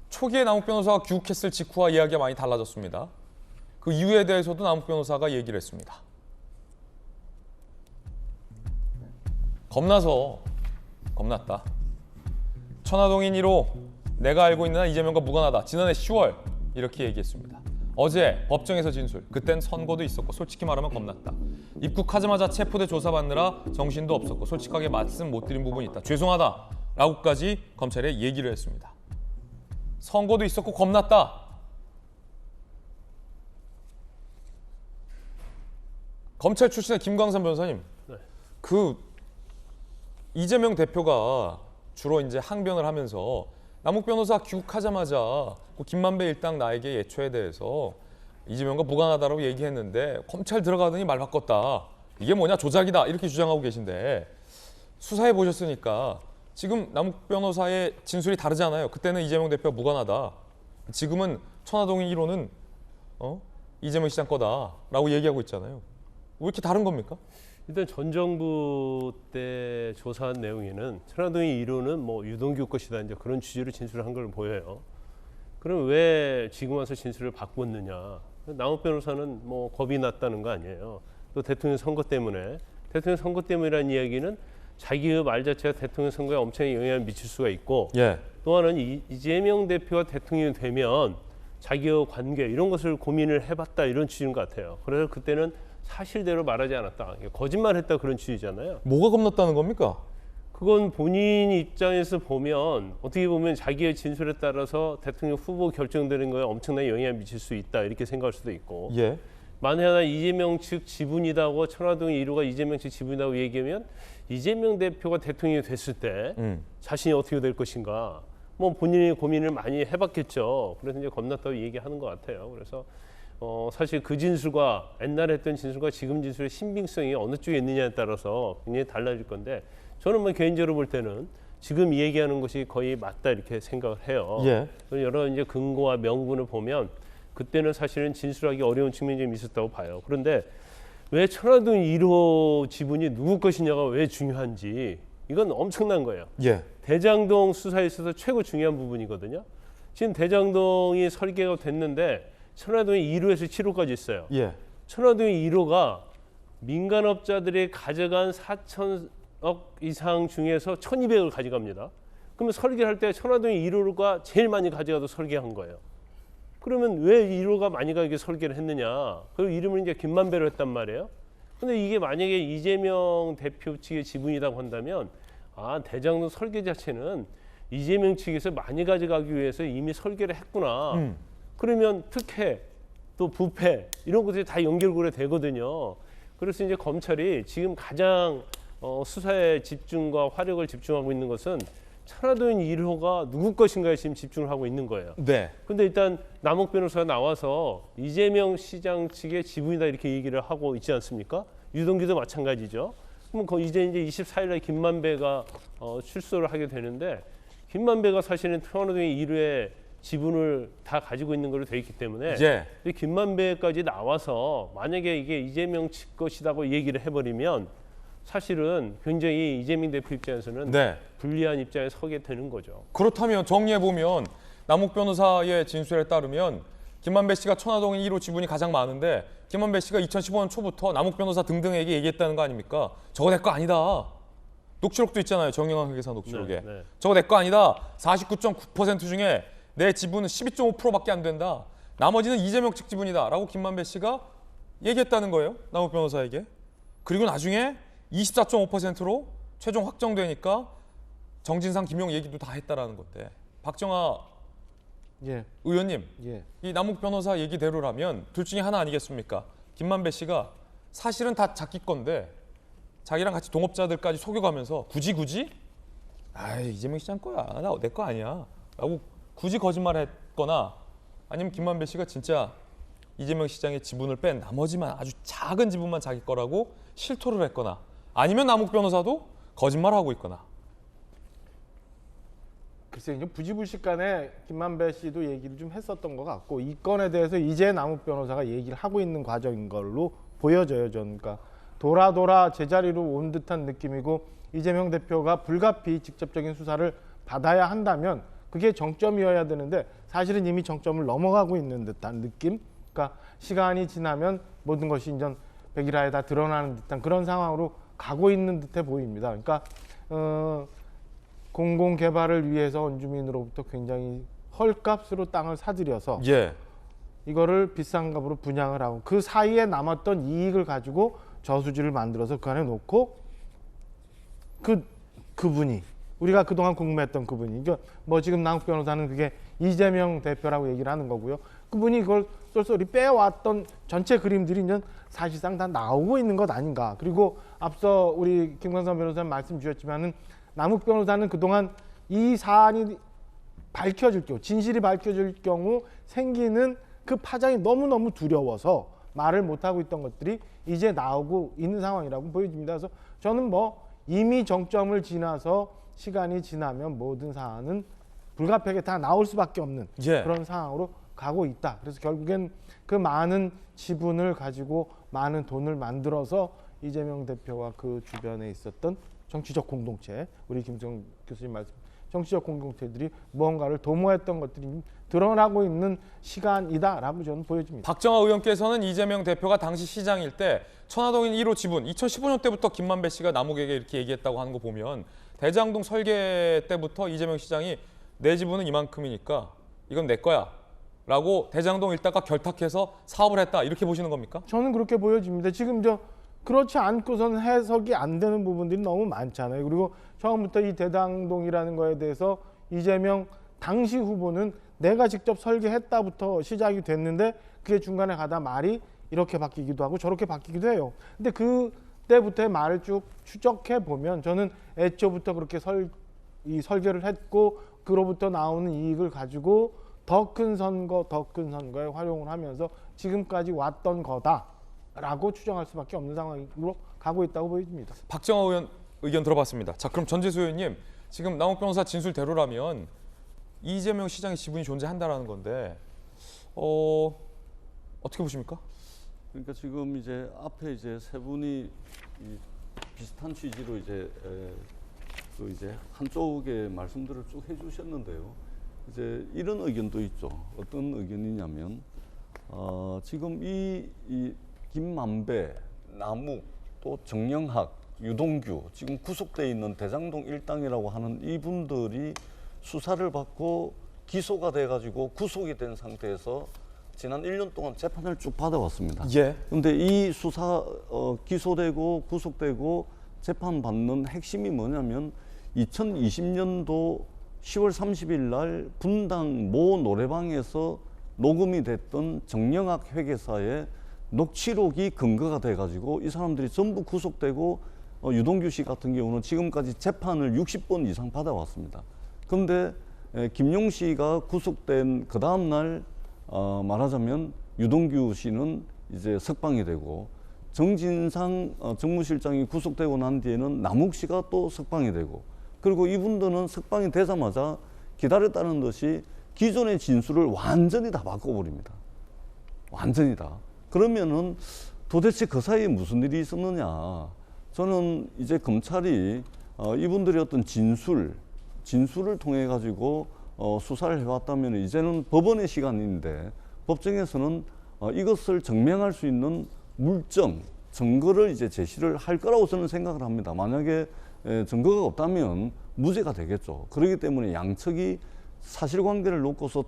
초기에 남욱 변호사가 귀국했을 직후와 이야기가 많이 달라졌습니다. 그 이유에 대해서도 남욱 변호사가 얘기를 했습니다. 겁났다. 천화동인 1호 내가 알고 있는 한 이재명과 무관하다. 지난해 10월 이렇게 얘기했습니다. 어제 법정에서 진술. 그땐 선고도 있었고 솔직히 말하면 겁났다. 입국하자마자 체포돼 조사받느라 정신도 없었고 솔직하게 말씀 못 드린 부분이 있다. 죄송하다 라고까지 검찰에 얘기를 했습니다. 선고도 있었고 겁났다. 검찰 출신의 김광삼 변호사님, 네. 그 이재명 대표가 주로 이제 항변을 하면서 남욱 변호사 귀국하자마자 그 김만배 일당 나에게 예초에 대해서 이재명과 무관하다라고 얘기했는데 검찰 들어가더니 말 바꿨다. 이게 뭐냐 조작이다 이렇게 주장하고 계신데 수사해 보셨으니까 지금 남욱 변호사의 진술이 다르잖아요. 그때는 이재명 대표가 무관하다. 지금은 천화동인 1호는 이재명 시장 거다라고 얘기하고 있잖아요. 왜 이렇게 다른 겁니까? 일단 전 정부 때 조사한 내용에는 천화동인 1호는 뭐 유동규 것이다 이제 그런 취지로 진술한 걸 보여요. 그럼 왜 지금 와서 진술을 바꿨느냐? 남욱 변호사는 뭐 겁이 났다는 거 아니에요. 또 대통령 선거 때문이라는 이야기는 자기의 말 자체가 대통령 선거에 엄청난 영향을 미칠 수가 있고 또 하나는 이재명 대표가 대통령이 되면 자기의 관계 이런 것을 고민을 해봤다 이런 취지인 것 같아요. 그래서 그때는 사실대로 말하지 않았다. 거짓말했다 그런 취지잖아요. 뭐가 겁났다는 겁니까? 그건 본인 입장에서 보면 어떻게 보면 자기의 진술에 따라서 대통령 후보 결정되는 거에 엄청난 영향을 미칠 수 있다 이렇게 생각할 수도 있고 만에 하나 이재명 측 지분이다고 천화동인 1호가 이재명 측 지분이라고 얘기하면 이재명 대표가 대통령이 됐을 때 자신이 어떻게 될 것인가 뭐 본인이 고민을 많이 해봤겠죠. 그래서 이제 겁났다고 얘기하는 것 같아요. 그래서 사실 그 진술과 옛날에 했던 진술과 지금 진술의 신빙성이 어느 쪽에 있느냐에 따라서 굉장히 달라질 건데 저는 뭐 개인적으로 볼 때는 지금 얘기하는 것이 거의 맞다 이렇게 생각을 해요. 여러 이제 근거와 명분을 보면 그때는 사실은 진술하기 어려운 측면이 좀 있었다고 봐요. 그런데 왜 천화동인 1호 지분이 누구 것이냐가 왜 중요한지 이건 엄청난 거예요. 대장동 수사에 있어서 최고 중요한 부분이거든요. 지금 대장동이 설계가 됐는데 천화동인 1호에서 7호까지 있어요. 천화동인 1호가 민간업자들이 가져간 4천억 이상 중에서 1,200을 가져갑니다. 그러면 설계할 때 천화동인 1호가 제일 많이 가져가도 설계한 거예요. 그러면 왜 1호가 많이 가게 설계를 했느냐? 그 이름을 이제 김만배로 했단 말이에요. 근데 이게 만약에 이재명 대표 측의 지분이라고 한다면 대장동 설계 자체는 이재명 측에서 많이 가져가기 위해서 이미 설계를 했구나. 그러면 특혜 또 부패 이런 것들이 다 연결고리 되거든요. 그래서 이제 검찰이 지금 가장 수사에 집중과 화력을 집중하고 있는 것은 천화동인 1호가 누구 것인가에 지금 집중을 하고 있는 거예요. 근데 일단 남욱 변호사가 나와서 이재명 시장 측의 지분이다 이렇게 얘기를 하고 있지 않습니까? 유동규도 마찬가지죠. 그럼 이제 24일날 김만배가 출소를 하게 되는데 김만배가 사실은 천화동인 1호의 지분을 다 가지고 있는 걸로 돼 있기 때문에 김만배까지 나와서 만약에 이게 이재명 측 것이라고 얘기를 해버리면 사실은 굉장히 이재명 대표 입장에서는 불리한 입장에 서게 되는 거죠. 그렇다면 정리해보면 남욱 변호사의 진술에 따르면 김만배 씨가 천화동인 1호 지분이 가장 많은데 김만배 씨가 2015년 초부터 남욱 변호사 등등에게 얘기했다는 거 아닙니까? 저거 내 거 아니다. 녹취록도 있잖아요. 정영학 회계사 녹취록에. 저거 내 거 아니다. 49.9% 중에 내 지분은 12.5%밖에 안 된다. 나머지는 이재명 측 지분이다. 라고 김만배 씨가 얘기했다는 거예요. 남욱 변호사에게. 그리고 나중에 24.5%로 최종 확정되니까 정진상, 김용 얘기도 다 했다라는 건데 박정아 의원님, 이 남욱 변호사 얘기대로라면 둘 중에 하나 아니겠습니까? 김만배 씨가 사실은 다 자기 건데 자기랑 같이 동업자들까지 속여가면서 굳이 이재명 시장 거야, 나 내 거 아니야 라고 굳이 거짓말했거나 아니면 김만배 씨가 진짜 이재명 시장의 지분을 뺀 나머지만 아주 작은 지분만 자기 거라고 실토를 했거나 아니면 남욱 변호사도 거짓말하고 있거나. 글쎄 이제 부지불식간에 김만배 씨도 얘기를 좀 했었던 것 같고 이 건에 대해서 이제 남욱 변호사가 얘기를 하고 있는 과정인 걸로 보여져요. 그러니까 돌아 제자리로 온 듯한 느낌이고 이재명 대표가 불가피 직접적인 수사를 받아야 한다면 그게 정점이어야 되는데 사실은 이미 정점을 넘어가고 있는 듯한 느낌. 그러니까 시간이 지나면 모든 것이 이제 백일화에 다 드러나는 듯한 그런 상황으로 가고 있는 듯해 보입니다. 그러니까 공공 개발을 위해서 원주민으로부터 굉장히 헐값으로 땅을 사들여서 예. 이거를 비싼 값으로 분양을 하고 그 사이에 남았던 이익을 가지고 저수지를 만들어서 그 안에 놓고 그분이 우리가 그동안 궁금했던 그분이 뭐 지금 남욱 변호사는 그게 이재명 대표라고 얘기를 하는 거고요. 그분이 그걸 쏠쏠이 빼왔던 전체 그림들이 이제 사실상 다 나오고 있는 것 아닌가. 그리고 앞서 우리 김광선 변호사님 말씀 주셨지만은 남욱 변호사는 그동안 이 사안이 밝혀질 경우, 진실이 밝혀질 경우 생기는 그 파장이 너무너무 두려워서 말을 못하고 있던 것들이 이제 나오고 있는 상황이라고 보여집니다. 그래서 저는 뭐 이미 정점을 지나서 시간이 지나면 모든 사안은 불가피하게 다 나올 수밖에 없는 예. 그런 상황으로 가고 있다. 그래서 결국엔 그 많은 지분을 가지고 많은 돈을 만들어서 이재명 대표와 그 주변에 있었던 정치적 공동체, 우리 김정 교수님 말씀 정치적 공동체들이 무언가를 도모했던 것들이 드러나고 있는 시간이다라고 저는 보여집니다. 박정아 의원께서는 이재명 대표가 당시 시장일 때 천화동인 1호 지분 2015년 때부터 김만배 씨가 남욱에게 이렇게 얘기했다고 하는 거 보면 대장동 설계 때부터 이재명 시장이 내 지분은 이만큼이니까 이건 내 거야 라고 대장동 일다가 결탁해서 사업을 했다 이렇게 보시는 겁니까? 저는 그렇게 보여집니다. 지금 그렇지 않고서는 해석이 안 되는 부분들이 너무 많잖아요. 그리고 처음부터 이 대장동이라는 거에 대해서 이재명 당시 후보는 내가 직접 설계했다부터 시작이 됐는데 그게 중간에 가다 말이 이렇게 바뀌기도 하고 저렇게 바뀌기도 해요. 근데 그때부터의 말을 쭉 추적해 보면 저는 애초부터 그렇게 설계를 했고 그로부터 나오는 이익을 가지고 더 큰 선거에 활용을 하면서 지금까지 왔던 거다라고 추정할 수밖에 없는 상황으로 가고 있다고 보여집니다. 박정아 의원 의견 들어봤습니다. 자, 그럼 전재수 의원님, 지금 남욱 변호사 진술대로라면 이재명 시장의 지분이 존재한다라는 건데 어떻게 보십니까? 그러니까 지금 이제 앞에 이제 세 분이 비슷한 취지로 이제 이제 한쪽의 말씀들을 쭉 해주셨는데요. 이제 이런 의견도 있죠. 어떤 의견이냐면 지금 이 김만배, 남욱, 또 정영학, 유동규 지금 구속돼 있는 대장동 일당이라고 하는 이분들이 수사를 받고 기소가 돼가지고 구속이 된 상태에서 지난 1년 동안 재판을 쭉 받아왔습니다. 예. 그런데 이 수사 기소되고 구속되고 재판받는 핵심이 뭐냐면 2020년도 10월 30일 날 분당 모 노래방에서 녹음이 됐던 정영학 회계사의 녹취록이 근거가 돼가지고 이 사람들이 전부 구속되고 유동규 씨 같은 경우는 지금까지 재판을 60번 이상 받아왔습니다. 그런데 김용 씨가 구속된 그 다음 날 말하자면 유동규 씨는 이제 석방이 되고 정진상 정무실장이 구속되고 난 뒤에는 남욱 씨가 또 석방이 되고 그리고 이분들은 석방이 되자마자 기다렸다는 듯이 기존의 진술을 완전히 다 바꿔버립니다. 완전히 다. 그러면은 도대체 그 사이에 무슨 일이 있었느냐. 저는 이제 검찰이 이분들의 어떤 진술을 통해 가지고 수사를 해왔다면 이제는 법원의 시간인데 법정에서는 이것을 증명할 수 있는 물증, 증거를 이제 제시를 할 거라고 저는 생각을 합니다. 만약에 증거가 없다면 무죄가 되겠죠. 그렇기 때문에 양측이 사실관계를 놓고서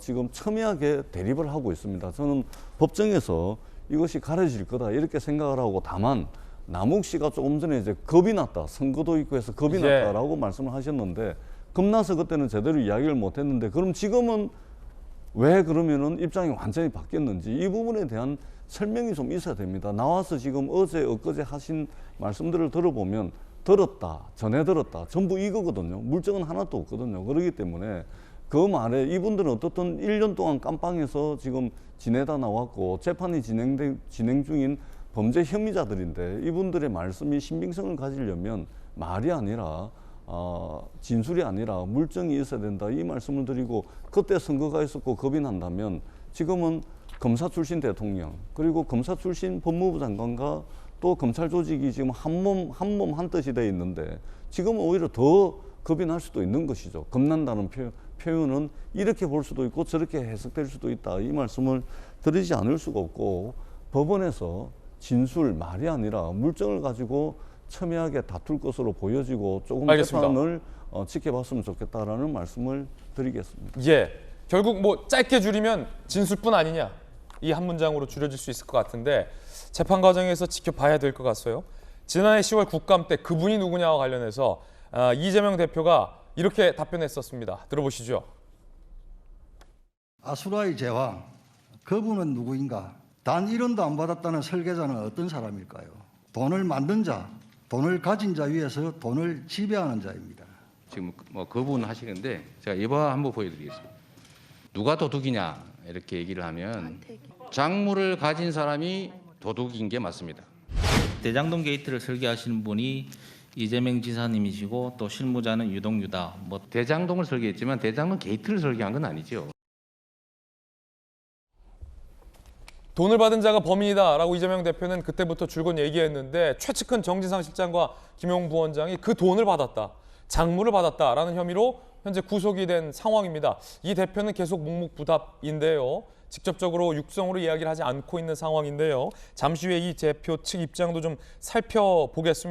지금 첨예하게 대립을 하고 있습니다. 저는 법정에서 이것이 가려질 거다 이렇게 생각을 하고 다만 남욱 씨가 조금 전에 이제 겁이 났다. 선거도 있고 해서 겁이 났다라고 말씀을 하셨는데 겁나서 그때는 제대로 이야기를 못했는데 그럼 지금은 왜 그러면은 입장이 완전히 바뀌었는지 이 부분에 대한 설명이 좀 있어야 됩니다. 나와서 지금 어제 엊그제 하신 말씀들을 들어보면 들었다, 전해 들었다 전부 이거거든요. 물증은 하나도 없거든요. 그렇기 때문에 그 말에 이분들은 어떻든 1년 동안 깜빵에서 지금 지내다 나왔고 재판이 진행 중인 범죄 혐의자들인데 이분들의 말씀이 신빙성을 가지려면 말이 아니라 진술이 아니라 물증이 있어야 된다 이 말씀을 드리고 그때 선거가 있었고 겁이 난다면 지금은 검사 출신 대통령 그리고 검사 출신 법무부 장관과 또 검찰 조직이 지금 한 몸 한 뜻이 돼 있는데 지금은 오히려 더 겁이 날 수도 있는 것이죠. 겁난다는 표현은 이렇게 볼 수도 있고 저렇게 해석될 수도 있다. 이 말씀을 드리지 않을 수가 없고 법원에서 진술 말이 아니라 물증을 가지고 첨예하게 다툴 것으로 보여지고 조금 알겠습니다. 재판을 지켜봤으면 좋겠다라는 말씀을 드리겠습니다. 예, 결국 뭐 짧게 줄이면 진술뿐 아니냐 이 한 문장으로 줄여질 수 있을 것 같은데 재판 과정에서 지켜봐야 될 것 같아요. 지난해 10월 국감 때 그분이 누구냐와 관련해서 이재명 대표가 이렇게 답변했었습니다. 들어보시죠. 아수라의 제왕, 그분은 누구인가? 단 1원도 안 받았다는 설계자는 어떤 사람일까요? 돈을 만든 자, 돈을 가진 자 위에서 돈을 지배하는 자입니다. 지금 뭐 그분 하시는데 제가 이거 한번 보여드리겠습니다. 누가 도둑이냐 이렇게 얘기를 하면 작물을 가진 사람이 도둑인 게 맞습니다. 대장동 게이트를 설계하시는 분이 이재명 지사님이시고 또 실무자는 유동규다. 뭐 대장동을 설계했지만 대장동 게이트를 설계한 건 아니죠. 돈을 받은 자가 범인이다라고 이재명 대표는 그때부터 줄곧 얘기했는데 최측근 정진상 실장과 김용 부원장이 그 돈을 받았다, 작물을 받았다라는 혐의로 현재 구속이 된 상황입니다. 이 대표는 계속 묵묵부답인데요. 직접적으로 육성으로 이야기를 하지 않고 있는 상황인데요. 잠시 후에 이 대표 측 입장도 좀 살펴보겠습니다.